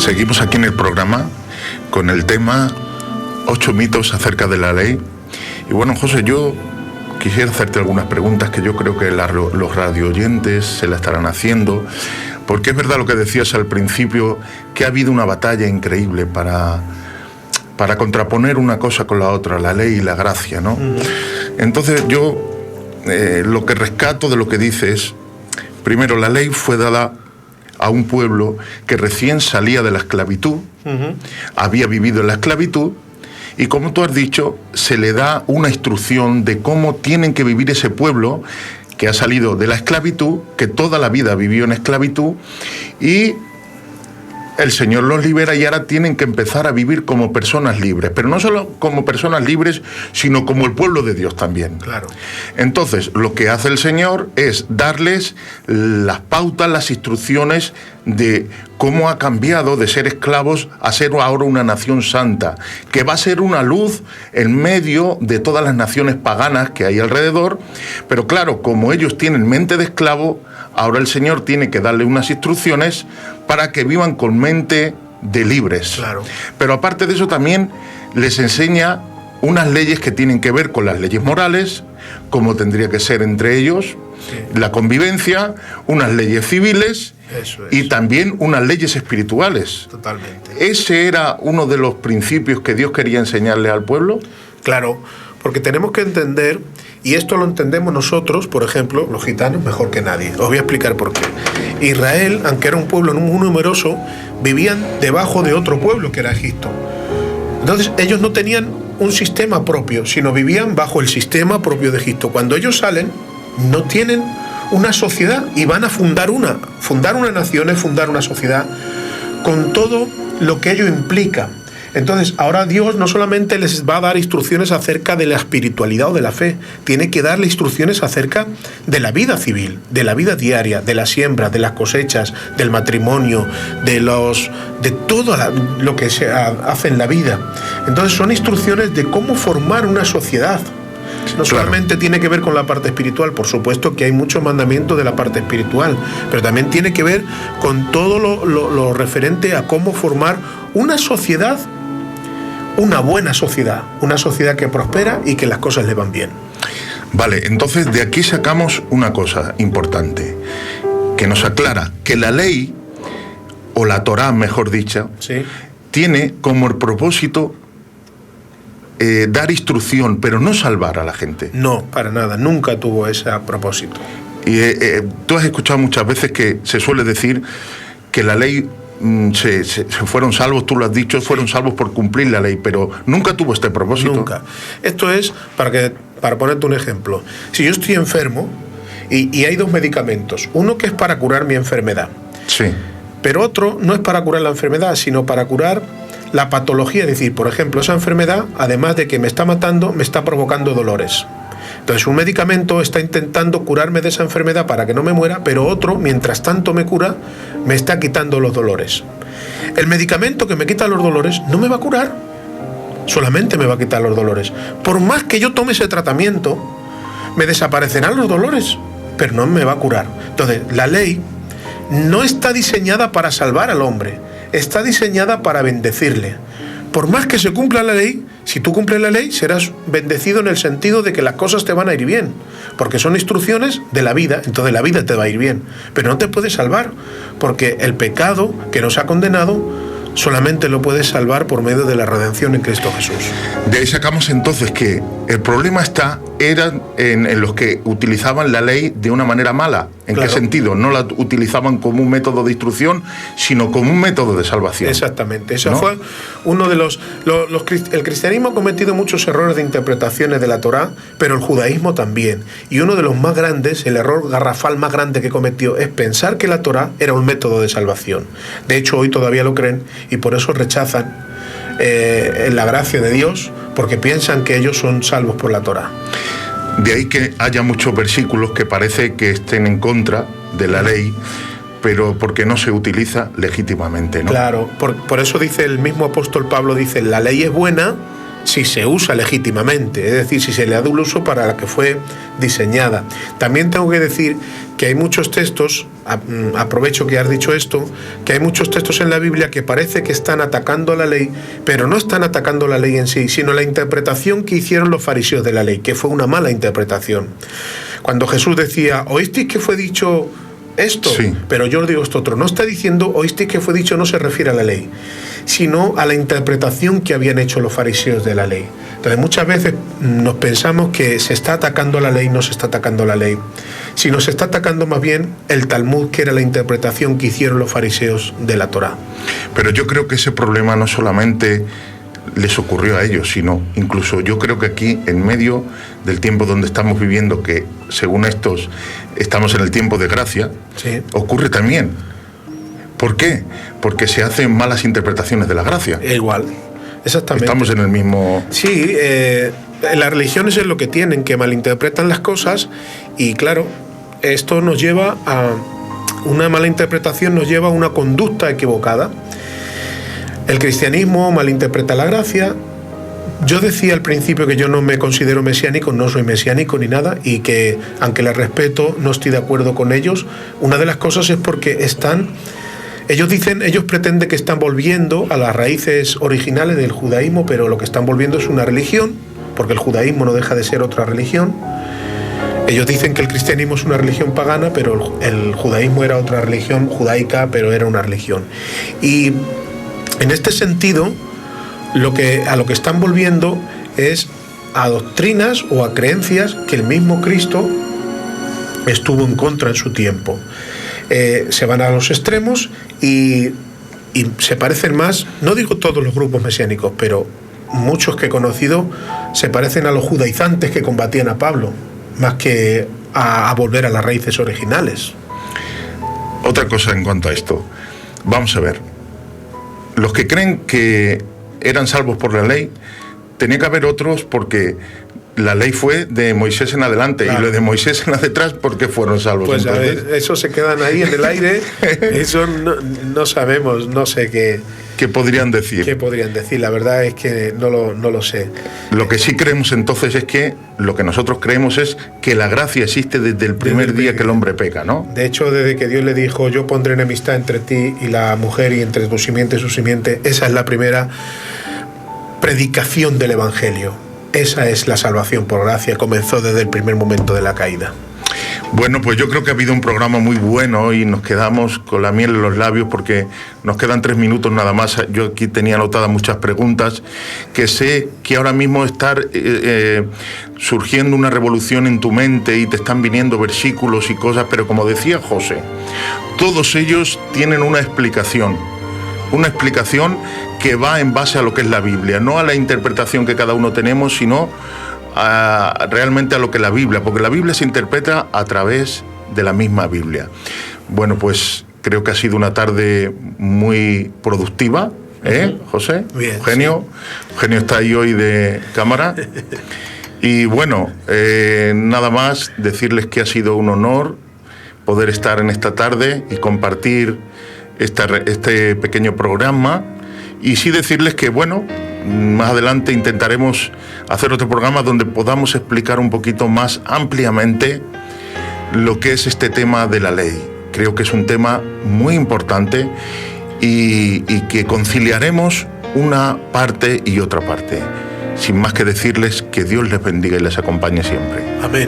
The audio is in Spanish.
Seguimos aquí en el programa con el tema 8 mitos acerca de la ley. Y bueno, José, yo quisiera hacerte algunas preguntas que yo creo que los radioyentes se la estarán haciendo, porque es verdad lo que decías al principio, que ha habido una batalla increíble para contraponer una cosa con la otra, la ley y la gracia, ¿no? Entonces yo lo que rescato de lo que dices, primero, la ley fue dada a un pueblo que recién salía de la esclavitud, había vivido en la esclavitud, y como tú has dicho, se le da una instrucción de cómo tienen que vivir ese pueblo que ha salido de la esclavitud, que toda la vida vivió en esclavitud, y el Señor los libera y ahora tienen que empezar a vivir como personas libres, pero no solo como personas libres, sino como el pueblo de Dios también. Claro. Entonces, lo que hace el Señor es darles las pautas, las instrucciones de cómo ha cambiado de ser esclavos a ser ahora una nación santa, que va a ser una luz en medio de todas las naciones paganas que hay alrededor, pero claro, como ellos tienen mente de esclavo, ahora el Señor tiene que darle unas instrucciones para que vivan con mente de libres. Claro. Pero aparte de eso también les enseña unas leyes que tienen que ver con las leyes morales, cómo tendría que ser entre ellos, la convivencia, unas leyes civiles. Eso es. Y también unas leyes espirituales. Totalmente. ¿Ese era uno de los principios que Dios quería enseñarle al pueblo? Claro, porque tenemos que entender, y esto lo entendemos nosotros, por ejemplo, los gitanos, mejor que nadie. Os voy a explicar por qué. Israel, aunque era un pueblo muy numeroso, vivían debajo de otro pueblo que era Egipto. Entonces ellos no tenían un sistema propio, sino vivían bajo el sistema propio de Egipto. Cuando ellos salen, no tienen una sociedad y van a fundar una nación es fundar una sociedad con todo lo que ello implica. Entonces, ahora Dios no solamente les va a dar instrucciones acerca de la espiritualidad o de la fe, tiene que darle instrucciones acerca de la vida civil, de la vida diaria, de la siembra, de las cosechas, del matrimonio, de todo lo que se hace en la vida. Entonces, son instrucciones de cómo formar una sociedad. No solamente tiene que ver con la parte espiritual, por supuesto que hay muchos mandamientos de la parte espiritual, pero también tiene que ver con todo lo referente a cómo formar una sociedad, una buena sociedad, una sociedad que prospera y que las cosas le van bien. Vale, entonces de aquí sacamos una cosa importante, que nos aclara que la ley, o la Torá, mejor dicha, Sí. tiene como el propósito dar instrucción, pero no salvar a la gente. No, para nada, nunca tuvo ese propósito. Y tú has escuchado muchas veces que se suele decir que la ley se fueron salvos, tú lo has dicho, fueron salvos por cumplir la ley, pero nunca tuvo este propósito. Nunca. Esto es, para ponerte un ejemplo, si yo estoy enfermo y hay dos medicamentos, uno que es para curar mi enfermedad, Sí. pero otro no es para curar la enfermedad, sino para curar la patología, es decir, por ejemplo, esa enfermedad, además de que me está matando, me está provocando dolores. Entonces, un medicamento está intentando curarme de esa enfermedad para que no me muera, pero otro, mientras tanto me cura, me está quitando los dolores. El medicamento que me quita los dolores no me va a curar, solamente me va a quitar los dolores. Por más que yo tome ese tratamiento, me desaparecerán los dolores, pero no me va a curar. Entonces, la ley no está diseñada para salvar al hombre, está diseñada para bendecirle. Por más que se cumpla la ley, si tú cumples la ley, serás bendecido en el sentido de que las cosas te van a ir bien, porque son instrucciones de la vida, entonces la vida te va a ir bien, pero no te puedes salvar, porque el pecado que nos ha condenado solamente lo puedes salvar por medio de la redención en Cristo Jesús. De ahí sacamos entonces que el problema era en los que utilizaban la ley de una manera mala. ¿En Claro. qué sentido? No la utilizaban como un método de instrucción, sino como un método de salvación. Exactamente, eso ¿No? fue uno de el cristianismo ha cometido muchos errores de interpretaciones de la Torá, pero el judaísmo también. Y uno de los más grandes, el error garrafal más grande que cometió, es pensar que la Torá era un método de salvación. De hecho, hoy todavía lo creen y por eso rechazan la gracia de Dios, porque piensan que ellos son salvos por la Torá. De ahí que haya muchos versículos que parece que estén en contra de la ley, pero porque no se utiliza legítimamente, ¿no? Claro, por eso dice el mismo apóstol Pablo, dice, la ley es buena si se usa legítimamente, es decir, si se le da un uso para la que fue diseñada. También tengo que decir que hay muchos textos, aprovecho que has dicho esto, que hay muchos textos en la Biblia que parece que están atacando la ley, pero no están atacando la ley en sí, sino la interpretación que hicieron los fariseos de la ley, que fue una mala interpretación. Cuando Jesús decía, ¿oísteis que fue dicho esto? Sí. Pero yo os digo esto otro. No está diciendo, oísteis que fue dicho, no se refiere a la ley, sino a la interpretación que habían hecho los fariseos de la ley. Entonces muchas veces nos pensamos que se está atacando la ley, no se está atacando la ley, sino se está atacando más bien el Talmud, que era la interpretación que hicieron los fariseos de la Torá. Pero yo creo que ese problema no solamente les ocurrió a ellos, sino incluso yo creo que aquí, en medio del tiempo donde estamos viviendo, que según estos estamos en el tiempo de gracia, Sí. ocurre también. ¿Por qué? Porque se hacen malas interpretaciones de la gracia. Igual, exactamente. Estamos en el mismo... Sí, las religiones es lo que tienen, que malinterpretan las cosas, y claro, esto nos lleva a una mala interpretación, nos lleva a una conducta equivocada. El cristianismo malinterpreta la gracia. Yo decía al principio que yo no me considero mesiánico, no soy mesiánico ni nada, y que aunque les respeto, no estoy de acuerdo con ellos. Una de las cosas es porque ellos pretenden que están volviendo a las raíces originales del judaísmo, pero lo que están volviendo es una religión, porque el judaísmo no deja de ser otra religión. Ellos dicen que el cristianismo es una religión pagana, pero el judaísmo era otra religión judaica, pero era una religión. Y en este sentido, a lo que están volviendo es a doctrinas o a creencias que el mismo Cristo estuvo en contra en su tiempo. Se van a los extremos y se parecen más, no digo todos los grupos mesiánicos, pero muchos que he conocido se parecen a los judaizantes que combatían a Pablo, más que a volver a las raíces originales. Otra cosa en cuanto a esto. Vamos a ver. Los que creen que eran salvos por la ley, tenía que haber otros porque la ley fue de Moisés en adelante, claro. Y lo de Moisés en atrás, ¿por qué fueron salvos? Pues entonces, eso se quedan ahí en el aire, eso no sabemos, no sé qué. ¿Qué podrían decir? ¿Qué podrían decir? La verdad es que no lo sé. Lo que sí creemos entonces es que, lo que nosotros creemos es que la gracia existe desde el primer día que el hombre peca, ¿no? De hecho, desde que Dios le dijo, yo pondré enemistad entre ti y la mujer y entre tu simiente y su simiente, esa es la primera predicación del Evangelio. Esa es la salvación por gracia, comenzó desde el primer momento de la caída. Bueno, pues yo creo que ha habido un programa muy bueno y nos quedamos con la miel en los labios porque nos quedan 3 minutos nada más. Yo aquí tenía anotadas muchas preguntas, que sé que ahora mismo está surgiendo una revolución en tu mente y te están viniendo versículos y cosas, pero como decía José, todos ellos tienen una explicación que va en base a lo que es la Biblia, no a la interpretación que cada uno tenemos, sino realmente a lo que la Biblia, porque la Biblia se interpreta a través de la misma Biblia. Bueno, pues creo que ha sido una tarde muy productiva, José? Bien, Eugenio, sí. Eugenio está ahí hoy de cámara. Y bueno, nada más decirles que ha sido un honor poder estar en esta tarde y compartir este pequeño programa. Y sí decirles que, bueno, más adelante intentaremos hacer otro programa donde podamos explicar un poquito más ampliamente lo que es este tema de la ley. Creo que es un tema muy importante y que conciliaremos una parte y otra parte. Sin más que decirles que Dios les bendiga y les acompañe siempre. Amén.